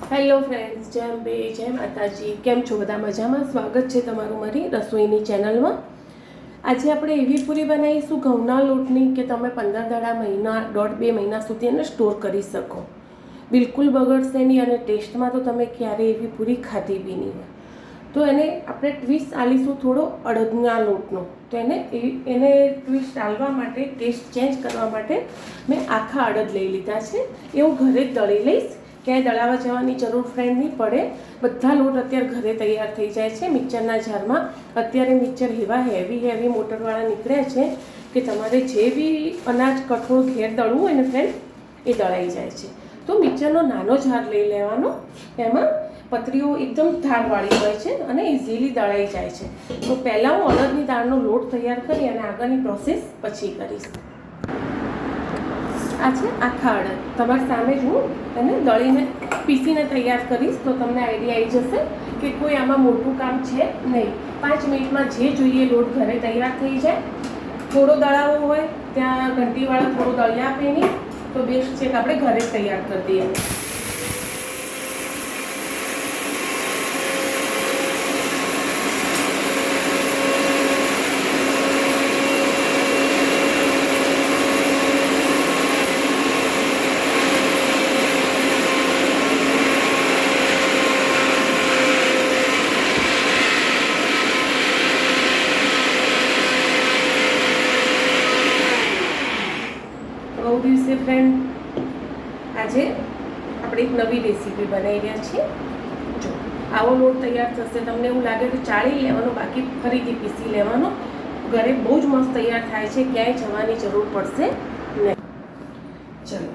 Hello friends, જય અંબે, જય માતાજી. કેમ છો બધા? મજામાં? સ્વાગત છે તમારું મારી રસોઈની ચેનલમાં. આજે આપણે એવી પૂરી બનાવીશું ઘઉંના લોટની કે તમે 15 દાડા, મહિના, 1.5-2 મહિના સુધી એને સ્ટોર કરી શકો. બિલકુલ બગડશે નહીં અને ટેસ્ટમાં તો તમે ક્યારેય એવી પૂરી ખાધી બી નહીં હોય. તો એને આપણે ટ્વિસ્ટ આલીશું થોડો અડદના લોટનો. તો એને ટ્વિસ્ટ આલવા માટે, ટેસ્ટ ચેન્જ કરવા માટે મેં આખા અડદ લઈ લીધા છે. એ હું ઘરે જ દળી લઈશ. ક્યાંય દળાવવા જવાની જરૂર ફ્રેન્ડ નહીં પડે. બધા લોટ અત્યારે ઘરે તૈયાર થઈ જાય છે મિક્સરના જારમાં. અત્યારે મિક્સર એવા હેવી મોટરવાળા નીકળ્યા છે કે તમારે જે બી અનાજ કઠોળ ઘેર દળવું હોય ને ફ્રેન્ડ, એ દળાઈ જાય છે. તો મિક્સરનો નાનો જાર લઈ લેવાનો. એમાં પતરીઓ એકદમ ધારવાળી હોય છે અને ઇઝીલી દળાઈ જાય છે. તો પહેલાં હું અડદની દાળનો લોટ તૈયાર કરી અને આગળની પ્રોસેસ પછી કરીશ. આ છે આખા અડદ. તમારી સામે જ હું એને દળીને પીસીને તૈયાર કરીશ તો તમને આઈડિયા આવી જશે કે કોઈ આમાં મોટું કામ છે નહીં. 5 મિનિટમાં જે જોઈએ લોટ ઘરે તૈયાર થઈ જાય. થોડો દળાવો હોય ત્યાં ઘંટીવાળા થોડો દળી આપે નહીં તો બેસ્ટ છે કે આપણે ઘરે જ તૈયાર કરી દઈએ. બહુ દિવસે ફ્રેન્ડ આજે આપણે એક નવી રેસીપી બનાવી રહ્યા છીએ. જો આવો લોટ તૈયાર થશે, તમને એવું લાગે કે ચાળી લેવાનો, બાકી ફરીથી પીસી લેવાનો. ઘરે બહુ જ મસ્ત તૈયાર થાય છે, ક્યાંય જવાની જરૂર પડશે નહીં. ચલો,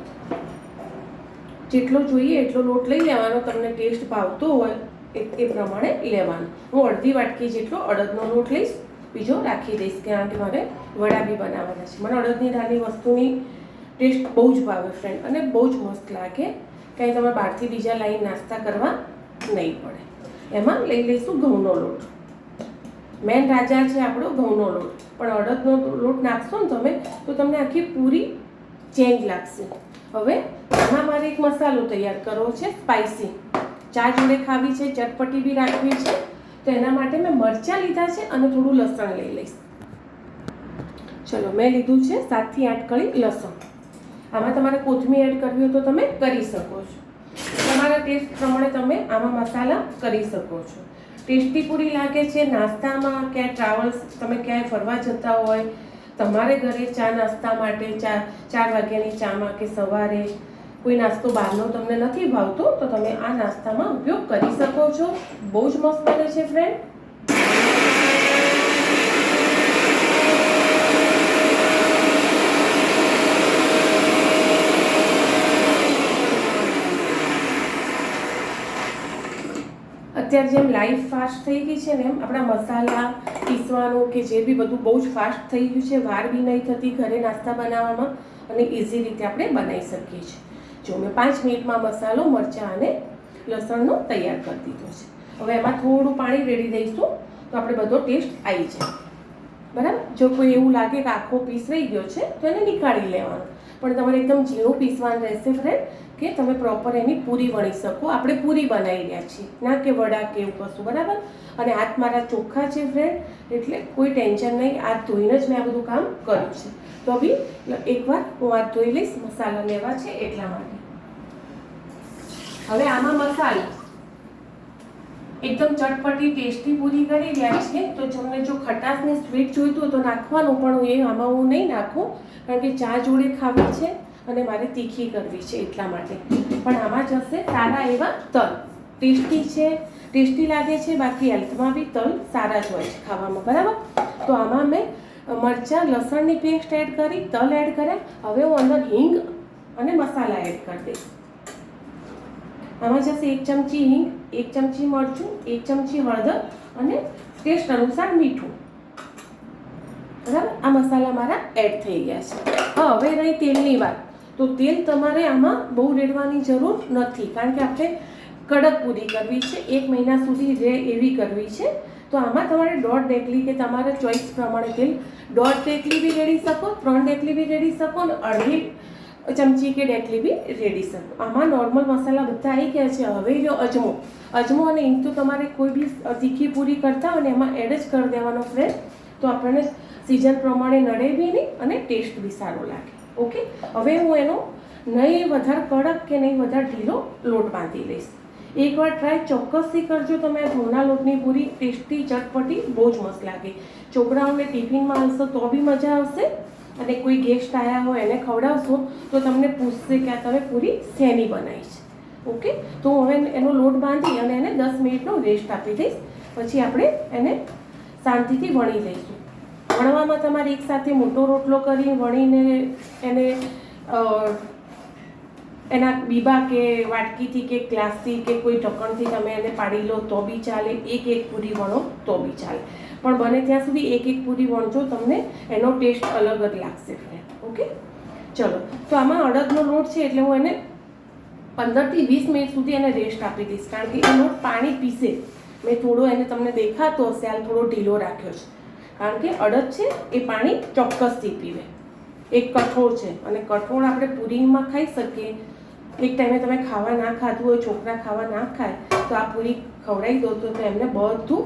જેટલો જોઈએ એટલો લોટ લઈ લેવાનો. તમને ટેસ્ટ ભાવતો હોય એ પ્રમાણે લેવાનો. હું અડધી વાટકી જેટલો અડદનો લોટ લઈશ, બીજો રાખી દઈશ કારણ કે મારે વડા બી બનાવવાના છે. મને અડદની દાળની વસ્તુની ટેસ્ટ બહુ જ ભાવે ફ્રેન્ડ અને બહુ જ મસ્ત લાગે. કંઈ તમે બહારથી બીજા લાવીને નાસ્તા કરવા નહીં પડે. એમાં લઈ લઈશું ઘઉંનો લોટ. મેન રાજા છે આપણો ઘઉંનો લોટ. પણ અડદનો લોટ નાખશો ને તમે તો તમને આખી પૂરી ચેન્જ લાગશે. હવે આમાં મારે એક મસાલો તૈયાર કરવો છે સ્પાઇસી. ચા જોડે ખાવી છે, ચટપટી બી રાખવી છે. તો એના માટે મેં મરચાં લીધા છે અને થોડું લસણ લઈ લઈશ. ચલો, મેં લીધું છે 7 થી 8 કળી લસણ. આમાં તમારે કોથમીર એડ કરવી હોય તો તમે કરી શકો છો. તમારા ટેસ્ટ પ્રમાણે તમે આમાં મસાલા કરી શકો છો. ટેસ્ટી પૂરી લાગે છે નાસ્તામાં. ક્યાંય ટ્રાવેલ્સ, તમે ક્યાંય ફરવા જતા હોય, તમારે ઘરે ચા નાસ્તા માટે 4 વાગ્યાની ચામાં કે સવારે કોઈ નાસ્તો બહારનો તમને નથી ભાવતો તો તમે આ નાસ્તામાં ઉપયોગ કરી શકો છો. બહુ જ મસ્ત બને છે ફ્રેન્ડ. અત્યારે જેમ લાઈફ ફાસ્ટ થઈ ગઈ છે ને એમ આપણા મસાલા પીસવાનું કે જે બી બધું બહુ જ ફાસ્ટ થઈ ગયું છે. વાર બી નહીં થતી ઘરે નાસ્તા બનાવવામાં અને ઇઝી રીતે આપણે બનાવી શકીએ છીએ. જો મેં 5 મિનિટમાં મસાલો, મરચાં અને લસણનો તૈયાર કરી દીધો છે. હવે એમાં થોડું પાણી રેડી દઈશું તો આપણે બધો ટેસ્ટ આવી જાય. બરાબર. જો કોઈ એવું લાગે કે આખો પીસ રહી ગયો છે તો એને નીકાળી લેવાનો. પણ તમારે એકદમ ઝીણું પીસવાનું રહેશે ફ્રેન્ડ કે તમે પ્રોપર એની પૂરી વણી શકો. આપણે પૂરી બનાવી રહ્યા છીએ, ના કે વડા કે એવું કશું. બરાબર. અને હાથ મારા ચોખ્ખા છે ફ્રેન્ડ, એટલે કોઈ ટેન્શન નહીં. હાથ ધોઈને જ મેં આ બધું કામ કર્યું છે. તો બી એકવાર હું હાથ ધોઈ લઈશ, મસાલા લેવા છે એટલા માટે. હવે આમાં મસાલા એકદમ ચટપટી ટેસ્ટી પૂરી કરી રહ્યા છે. તો તમને જો ખટાશ ને સ્વીટ જોઈતું હોય તો નાખવાનું, પણ આમાં હું નહીં નાખું કારણ કે ચા જોડે ખાવી છે અને મારે તીખી કરવી છે એટલા માટે. પણ આમાં જશે સારા એવા તલ. ટેસ્ટી છે, ટેસ્ટી લાગે છે. બાકી હેલ્થમાં બી તલ સારા જ હોય છે ખાવામાં. બરાબર. તો આમાં મેં મરચાં, લસણની પેસ્ટ એડ કરી, તલ એડ કર્યા. હવે હું અંદર હિંગ અને મસાલા એડ કરી દઈશ. આમાં જશે 1 ચમચી હિંગ, 1 ચમચી મરચું, 1 ચમચી હળદર અને ટેસ્ટ અનુસાર મીઠું. બરાબર. આ મસાલા મારા એડ થઈ ગયા છે. હવે રહી તેલની વાત. તો તેલ તમારે આમાં બહુ રેડવાની જરૂર નથી કારણ કે આપણે કડક પૂરી કરવી છે, 1 મહિના સુધી રહે એવી કરવી છે. તો આમાં તમારે 1.5 ડેકલી કે તમારા ચોઈસ પ્રમાણે તેલ 1.5 ડેકલી બી રેડી શકો, 3 ડેકલી બી રેડી શકો અને અડધી ચમચી કે ડેટલી બી રેડી શકો. આમાં નોર્મલ મસાલા બધા આવી ગયા છે. હવે જો અજમો અને હિંગ તો તમારે કોઈ બી તીખી પૂરી કરતા હોય ને એમાં એડ જ કરી દેવાનો ફ્રેન્ડ, તો આપણને સિઝન પ્રમાણે નડે બી નહીં અને ટેસ્ટ બી સારો લાગે. ઓકે, હવે હું એનો નહીં વધારે કડક કે નહીં વધારે ઢીલો લોટ બાંધી લઈશ. એકવાર ટ્રાય ચોક્કસથી કરજો તમે. આ ઘઉંના લોટની પૂરી ટેસ્ટી ચટપટી બહુ જ મસ્ત લાગે. છોકરાઓને ટિફિનમાં આવશે તો બી મજા આવશે, અને કોઈ ગેસ્ટ આવ્યા હોય એને ખવડાવશો તો તમને પૂછશે કે આ તમે પૂરી શેની બનાવી છે. ઓકે, તો હવે એનો લોટ બાંધી અને એને 10 મિનિટનો રેસ્ટ આપી દઈશ. પછી આપણે એને શાંતિથી વણી લઈશું. વણવામાં તમારે એકસાથે મોટો રોટલો કરી વણીને એને એના બીબા કે વાટકીથી કે ગ્લાસથી કે કોઈ ઢક્કણથી તમે એને પાડી લો તો બી ચાલે. એક પૂરી વણો તો બી ચાલે, પણ બને ત્યાં સુધી એક પૂરી વણજો, તમને એનો ટેસ્ટ અલગ જ લાગશે ફ્રેન્ડ. ઓકે, ચલો. તો આમાં અડદનો લોટ છે એટલે હું એને 15 થી 20 મિનિટ સુધી એને રેસ્ટ આપી દઈશ, કારણ કે એ લોટ પાણી પીશે. મેં થોડો એને તમને દેખાતો હશે હાલ થોડો ઢીલો રાખ્યો છે, કારણ કે અડદ છે એ પાણી ચોક્કસથી પીવે. એક કઠોળ છે અને કઠોળ આપણે પૂરીમાં ખાઈ શકીએ. એક ટાઈમે તમે ખાવા ના ખાધું હોય, છોકરા ખાવા ના ખાય, તો આ પૂરી ખવડાવી દો તો એમને બધું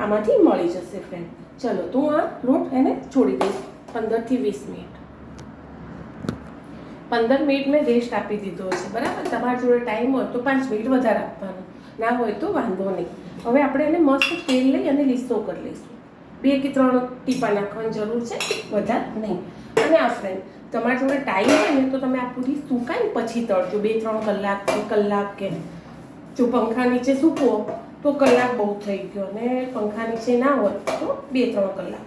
આમાંથી મળી જશે ફ્રેન્ડ. ચલો, તો હું આ લોટ એને છોડી દઈશ 15 થી 20 મિનિટ. 15 મિનિટ મેં રેસ્ટ આપી દીધો છે, બરાબર. તમારા જોડે ટાઈમ હોય તો 5 મિનિટ વધારે આપવાનો, ના હોય તો વાંધો નહીં. હવે આપણે એને મસ્ત તેલ લઈ અને લીસો કરી લઈશું. 2 કે 3 ટીપા નાખવાની જરૂર છે, વધારે નહીં. અને આ ફ્રેન્ડ, તમારા જોડે ટાઈમ હોય ને તો તમે આ પૂરી સુકાઈને પછી તળજો. 2-3 કલાક કે જો પંખા નીચે સૂકવો તો કલાક બહુ થઈ ગયો, અને પંખા નીચે ના હોય તો 2-3 કલાક.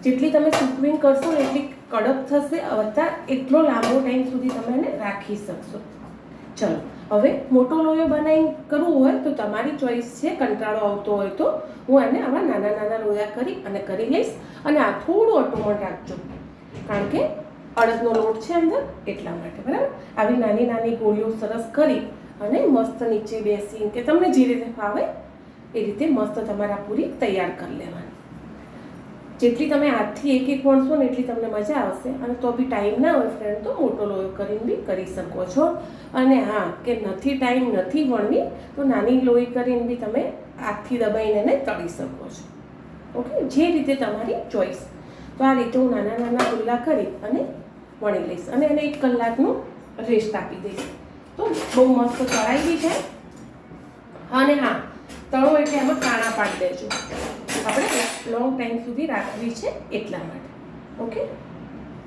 જેટલી તમે સૂકવીને કરશો ને એટલી કડક થશે, વધતા એટલો લાંબો ટાઈમ સુધી તમે એને રાખી શકશો. ચલો, હવે મોટો લોયો બનાવી કરવું હોય તો તમારી ચોઈસ છે. કંટાળો આવતો હોય તો હું એને આવા નાના નાના લોયા કરી અને કરી લઈશ. અને આ થોડું અટોમણ રાખજો, કારણ કે અડદનો લોટ છે અંદર, એટલા માટે, બરાબર. આવી નાની નાની ગોળીઓ સરસ કરી અને મસ્ત નીચે બેસી કે તમને જે રીતે ફાવે એ રીતે મસ્ત તમારા પૂરી તૈયાર કરી લેવાની. જેટલી તમે હાથથી એક વણશો ને એટલી તમને મજા આવશે. અને તો બી ટાઈમ ના હોય ફ્રેન્ડ તો મોટો લોયો કરીને બી કરી શકો છો. અને હા, કે નથી ટાઈમ નથી વણવી તો નાની લોહી કરીને બી તમે હાથથી દબાઈને એને તળી શકો છો. ઓકે, જે રીતે તમારી ચોઈસ. તો આ રીતે હું નાના નાના ગુલ્લા કરી અને વણી લઈશ અને એને 1 કલાકનો રેસ્ટ આપી દઈશ. તો બહુ મસ્ત તળાઈ બી છે. અને હા, તળો એટલે એમાં કાણા પાડી દેજો. આપણે લોંગ ટાઈમ સુધી રાખવી છે એટલા માટે. ઓકે,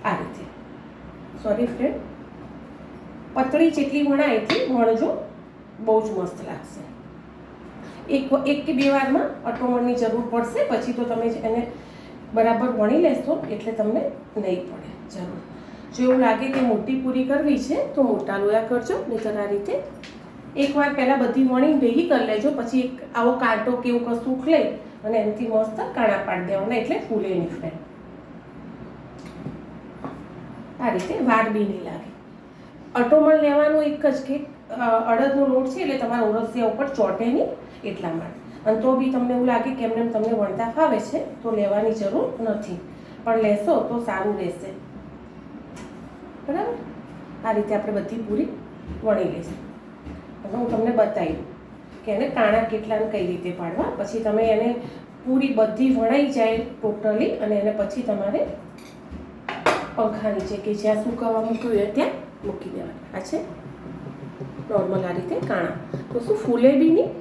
આ રીતે. સોરી ફ્રેન્ડ, પતળી જેટલી વણાય એટલી વણજો, બહુ જ મસ્ત લાગશે. એક કે 2 વારમાં અટોમણની જરૂર પડશે, પછી તો તમે એને બરાબર વણી લેશો એટલે તમને નહીં પડે જરૂર. જો એવું લાગે કે મોટી પૂરી કરવી છે તો મોટા લોયા કરજો, નહીંતર આ રીતે એકવાર પહેલાં બધી વણી ભેગી કરી લેજો. પછી એક આવો કાંટો કે એવું કશું લઈ અને એનાથી મસ્ત કાણા પાડી દેવાના, એટલે ફૂલે નહીં ફ્રેન્ડ. આ રીતે વાર બી નહીં લાગે. અટોમણ લેવાનું એક જ કે અડદનો લોટ છે એટલે તમારા ઓરસિયા ઉપર ચોટે નહીં એટલા માટે. અને તો બી તમને એવું લાગે કે એમને તમને વણતા ફાવે છે તો લેવાની જરૂર નથી, પણ લેશો તો સારું રહેશે, બરાબર. આ રીતે આપણે બધી પૂરી વણી લઈશું. હવે હું તમને બતાવી કે એને કાણા કેટલાને કઈ રીતે પાડવા. પછી તમે એને પૂરી બધી વણાઈ જાય ટોટલી અને એને પછી તમારે પંખા નીચે કે જ્યાં સુકાવા મૂક્યું હોય ત્યાં મૂકી દેવાના. આ છે નોર્મલ આ રીતે કાણા, તો શું ફૂલે બી નહીં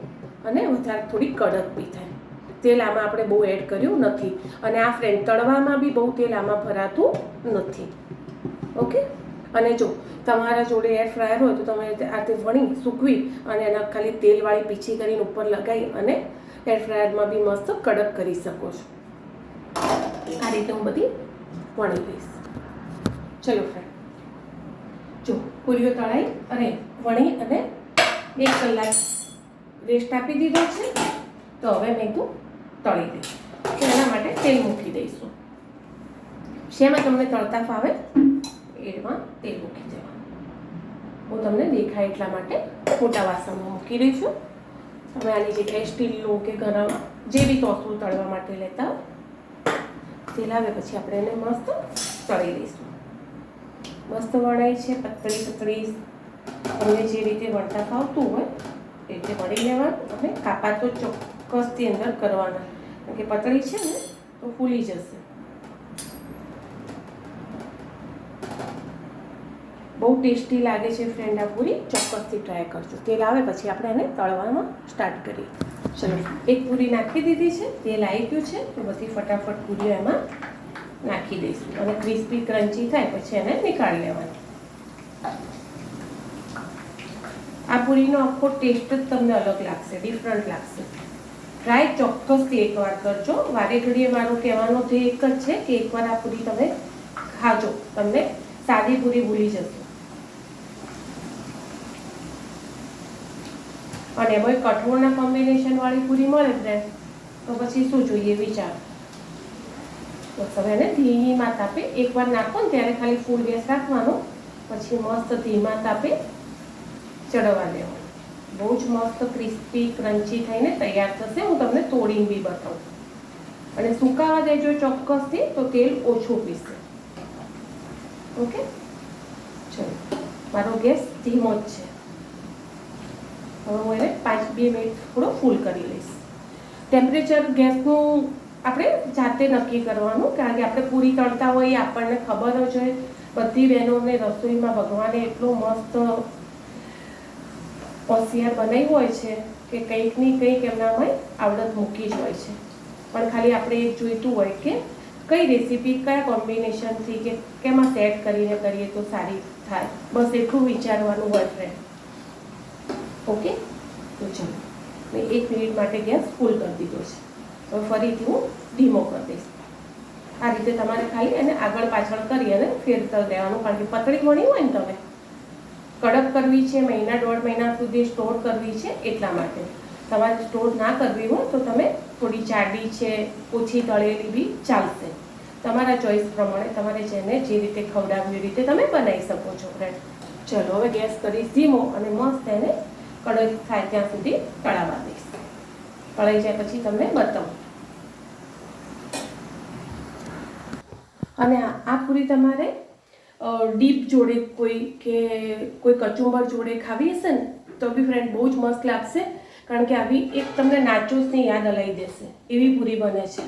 અને વધારે થોડી કડક બી થાય. તેલ આમાં આપણે બહુ એડ કર્યું નથી. અને આ ફ્રેન્ડ, તળવામાં બી બહુ તેલ આમાં ભરાતું નથી. ઓકે, અને જો તમારા જોડે એર ફ્રાયર હોય તો તમે આ રીતે વણી સૂકવી અને એના ખાલી તેલવાળી પીછી કરીને ઉપર લગાવી અને એર ફ્રાયરમાં બી મસ્ત કડક કરી શકો છો. આ રીતે હું બધી વણી લઈશ. ચલો ફ્રેન્ડ, જો પૂરીઓ તળાઈ અને વણી અને 1 કલાક રેસ્ટ આપી દીધો છે. તો હવે મેં તો તળી દઈશ. તો એના માટે તેલ મૂકી દઈશું. શેમાં તમને તળતા ફાવે એમાં તેલ મૂકી દેવાનું. હું તમને દેખાય એટલા માટે મોટા વાસણમાં મૂકી રહી છું. તમે આની જગ્યાએ સ્ટીલનું કે ગરમ જે બી તોસું તળવા માટે લેતા તેલ આવે પછી આપણે એને મસ્ત તળી લઈશું. મસ્ત વણાય છે, પતળી પતળી. તમને જે રીતે વણતા ફાવતું હોય એ રીતે વણી લેવાનું. અને કાપા તો ચોક્કસથી અંદર કરવાના, કારણ કે પતળી છે ને તો ફૂલી જશે. બહુ ટેસ્ટી લાગે છે ફ્રેન્ડ આ પૂરી, ચોક્કસથી ટ્રાય કરજો. તેલ આવે પછી આપણે એને તળવામાં સ્ટાર્ટ કરીએ. ચલો, એક પૂરી નાખી દીધી છે, તેલ આવી ગયું છે તો બધી ફટાફટ પૂરીઓ એમાં નાખી દઈશું અને ક્રિસ્પી ક્રન્ચી થાય પછી એને નીકાળી લેવાની. આ પૂરીનો આખો ટેસ્ટ જ તમને અલગ લાગશે, ડિફરન્ટ લાગશે. ટ્રાય ચોક્કસથી એકવાર કરજો. વારે ઘડીએ મારું કહેવાનો ધ્યેય એક જ છે કે એકવાર આ પૂરી તમે ખાજો, તમને સાદી પૂરી ભૂલી જશો. અને એમાં કઠોળના કોમ્બિનેશન વાળી પૂરી મળે ફ્રેન્ડ તો પછી શું જોઈએ વિચાર. બસ હવે એને ધીમા તાપે એકવાર નાખો ને ત્યારે ખાલી ફૂલ ગેસ રાખવાનો, પછી મસ્ત ધીમા તાપે ચડવા દેવાનું. બહુ જ મસ્ત ક્રિસ્પી ક્રન્ચી થઈને તૈયાર થશે. હું તમને તોડીને બી બતાવું. અને સુકાવા દેજો ચોક્કસથી, તો તેલ ઓછું પીશે. ઓકે, ચલો મારો ગેસ ધીમો જ છે. હવે હું એને 5-2 મિનિટ થોડો ફૂલ કરી લઈશ. ટેમ્પરેચર ગેસનું આપણે જાતે નક્કી કરવાનું, કારણ કે આપણે પૂરી તળતા હોઈએ આપણને ખબર જ હોય. બધી બહેનોને રસોઈમાં ભગવાને એટલો મસ્ત હોશિયાર બનાવી હોય છે કે કંઈક ની કંઈક એમનામાં આવડત મૂકી જ હોય છે. પણ ખાલી આપણે એક જોઈતું હોય કે કઈ રેસીપી કયા કોમ્બિનેશનથી કે કેમાં સેટ કરીને કરીએ તો સારી થાય, બસ એટલું વિચારવાનું હોય ફ્રેન્ડ. ઓકે, તો ચલો મેં 1 મિનિટ માટે ગેસ ફૂલ કરી દીધો છે. હવે ફરીથી હું ધીમો કરી દઈશ. આ રીતે તમારે ખાલી એને આગળ પાછળ કરી અને ફેરતા રહેવાનું, કારણ કે પતળી વણી હોય ને તમે કડક કરવી છે, 1-1.5 મહિના સુધી સ્ટોર કરવી છે, એટલા માટે. તમારે સ્ટોર ના કરવી હોય તો તમે થોડી જાડી છે, ઓછી તળેલી બી ચાલશે. તમારા ચોઈસ પ્રમાણે તમારે જેને જે રીતે ખવડાવવી એ રીતે તમે બનાવી શકો છો ફ્રેન્ડ. ચલો હવે ગેસ કરીશ ધીમો અને મસ્ત એને કડક થાય ત્યાં સુધી તળાવવા દઈશ. તળાઈ જાય પછી તમને બતાવું. અને આ પૂરી તમારે ડીપ જોડે કોઈ કચુંબર જોડે ખાવી હશે ને તો બી ફ્રેન્ડ બહુ જ મસ્ત લાગશે, કારણ કે આવી એક તમને નાચોસની યાદ અલાવી દેશે એવી પૂરી બને છે.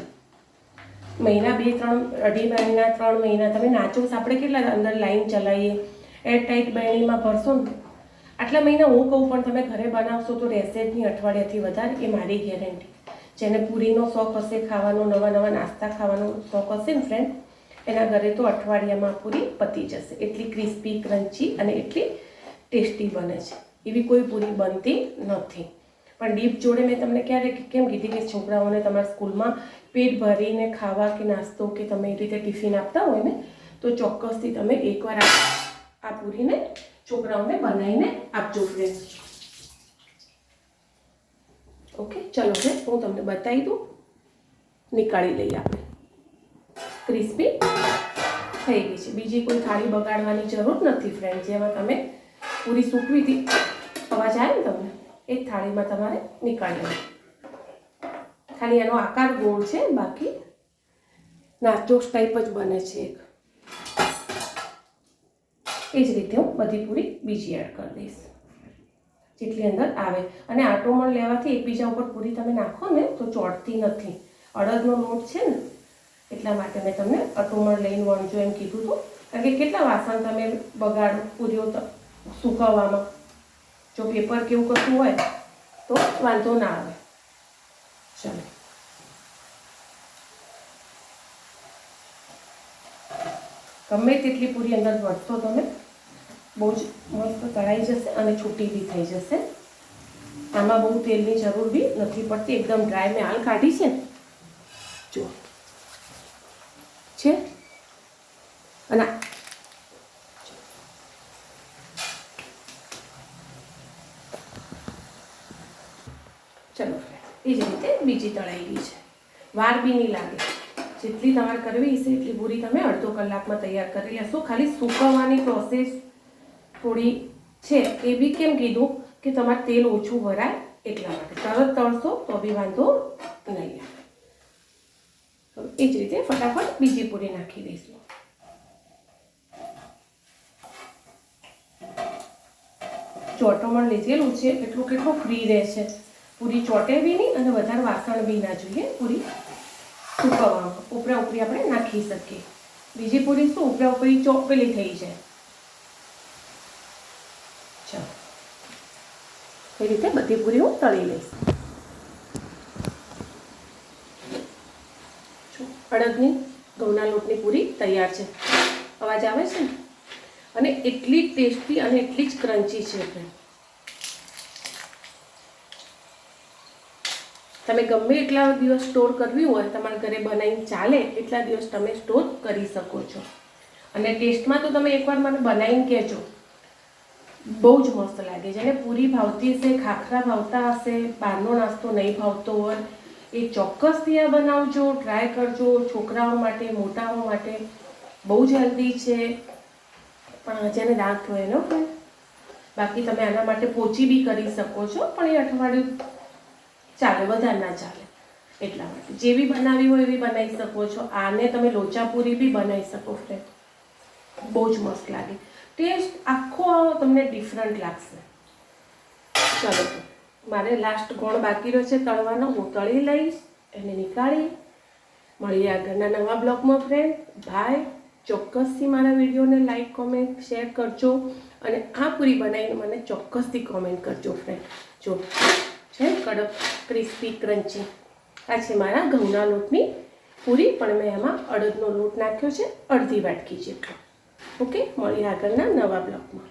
મહિના 2-3 મહિના 3 મહિના તમે નાચોસ આપણે કેટલા અંદર લાઈન ચલાવીએ, એરટાઈટ બરણીમાં ભરશો ને આટલા મહિના હું કહું, પણ તમે ઘરે બનાવશો તો રહેશે જ નહીં અઠવાડિયાથી વધારે, એ મારી ગેરંટી. જેને પૂરીનો શોખ હશે, ખાવાનો નવા નવા નાસ્તા ખાવાનો શોખ હશે ને ફ્રેન્ડ, એના ઘરે તો અઠવાડિયામાં પૂરી પતી જશે. એટલી ક્રિસ્પી ક્રન્ચી અને એટલી ટેસ્ટી બને છે. એવી કોઈ પૂરી બનતી નથી. પણ ડીપ જોડે મેં તમને ક્યારે કેમ કીધી કે છોકરાઓને તમારા સ્કૂલમાં પેટ ભરીને ખાવા કે નાસ્તો કે તમે એ રીતે ટિફિન આપતા હોય ને તો ચોક્કસથી તમે એકવાર આ પૂરીને છોકરાઓને બનાવીને આપજો ફ્રેન્ડ. ઓકે, ચલો હવે હું તમને બતાવી દઉં. નીકાળી લઈએ આપણે. ક્રિસ્પી થઈ ગઈ છે. બીજી કોઈ થાળી બગાડવાની જરૂર નથી ફ્રેન્ડ. જેમાં તમે પૂરી સૂકવી હતી અવાજ આવે ને તમને, એ જ થાળીમાં તમારે નીકાળી લેવું. ખાલી એનો આકાર ગોળ છે, બાકી નાચોસ ટાઈપ જ બને છે એક. એ જ રીતે હું બધી પૂરી બીજી એડ કરી દઈશ જેટલી અંદર આવે. અને આટોમણ લેવાથી એકબીજા ઉપર પૂરી તમે નાખો ને તો ચોટતી નથી. અડદનો લોટ છે ને એટલા માટે મેં તમને અટોમણ લઈને વણજો એમ કીધું હતું, કારણ કે કેટલા વાસણ તમે બગાડો પૂરીઓ સુકવવામાં. જો પેપર કેવું કશું હોય તો વાંધો ના આવે. ચાલો ગમે તેટલી પૂરી અંદર ભરશો તમે બહુ જ મસ્ત તળાઈ જશે અને છૂટી બી થઈ જશે. આમાં બહુ તેલની જરૂર બી નથી પડતી. એકદમ ડ્રાય મેં હાલ કાઢી છે જો છે. અને ચલો એ જ રીતે બીજી તળાઈ ગઈ છે. વાર બી નહીં લાગે. જેટલી તમારે કરવી હશે એટલી પૂરી તમે અડધો કલાકમાં તૈયાર કરી લેશો. ખાલી સૂકવવાની પ્રોસેસ થોડી છે. એ બી કેમ કીધું કે તમારે તેલ ઓછું ભરાય એટલા માટે. તરત તળશો તો બી વાંધો નહીં. એ જ રીતે ફટાફટ બીજી પૂરી નાખી દઈશું. ચોંટમણ લીધેલું છે એટલું કેટલું ફ્રી રહે છે. પૂરી ચોંટે બી નહીં અને વધારે વાસણ બી ના જોઈએ. પૂરી સુકવવામાં ઉપરા ઉપરી આપણે નાખી શકીએ. બીજી પૂરી શું ઉપરા ઉપરી ચોપેલી થઈ જાય. ચાલો એ રીતે બધી પૂરી હું તળી લઈશ. અડદની ઘઉંના લોટની પૂરી તૈયાર છે. અવાજ આવે છે ને? અને એટલી ટેસ્ટી અને એટલી જ ક્રન્ચી છે. તમે ગમે એટલા દિવસ સ્ટોર કરવી હોય તમારા ઘરે બનાવીને ચાલે એટલા દિવસ તમે સ્ટોર કરી શકો છો. અને ટેસ્ટમાં તો તમે એકવાર મને બનાવીને કહેજો, બહુ જ મસ્ત લાગે. જેને પૂરી ભાવતી હશે, ખાખરા ભાવતા હશે, બહારનો નાસ્તો નહીં ભાવતો હોય એ ચોક્કસથી આ બનાવજો, ટ્રાય કરજો. છોકરાઓ માટે, મોટાઓ માટે બહુ જ હેલ્ધી છે. પણ જેને દાંત હોય એનો હોય. બાકી તમે આના માટે પોચી બી કરી શકો છો, પણ એ અઠવાડિયું ચાલે, વધારે ના ચાલે. એટલા માટે જેવી બનાવી હોય એવી બનાવી શકો છો. આને તમે લોચા પૂરી બી બનાવી શકો ફ્રેન્ડ. બહુ જ મસ્ત લાગે. ટેસ્ટ આખો તમને ડિફરન્ટ લાગશે. ચલો તો મારે લાસ્ટ ગોળ બાકી રહ્યો છે તળવાનો, હું તળી લઈશ. એને નીકાળી મળીએ આગળના નવા બ્લોગમાં ફ્રેન્ડ. બાય. ચોક્કસથી મારા વિડીયોને લાઈક, કોમેન્ટ, શેર કરજો. અને આ પૂરી બનાવીને મને ચોક્કસથી કોમેન્ટ કરજો ફ્રેન્ડ. જો છે કડક, ક્રિસ્પી, ક્રન્ચી. આ છે મારા ઘઉંના લોટની પૂરી, પણ મેં એમાં અડદનો લોટ નાખ્યો છે અડધી વાટકી જેટલો. ઓકે, મળીએ આગળના નવા બ્લોગમાં.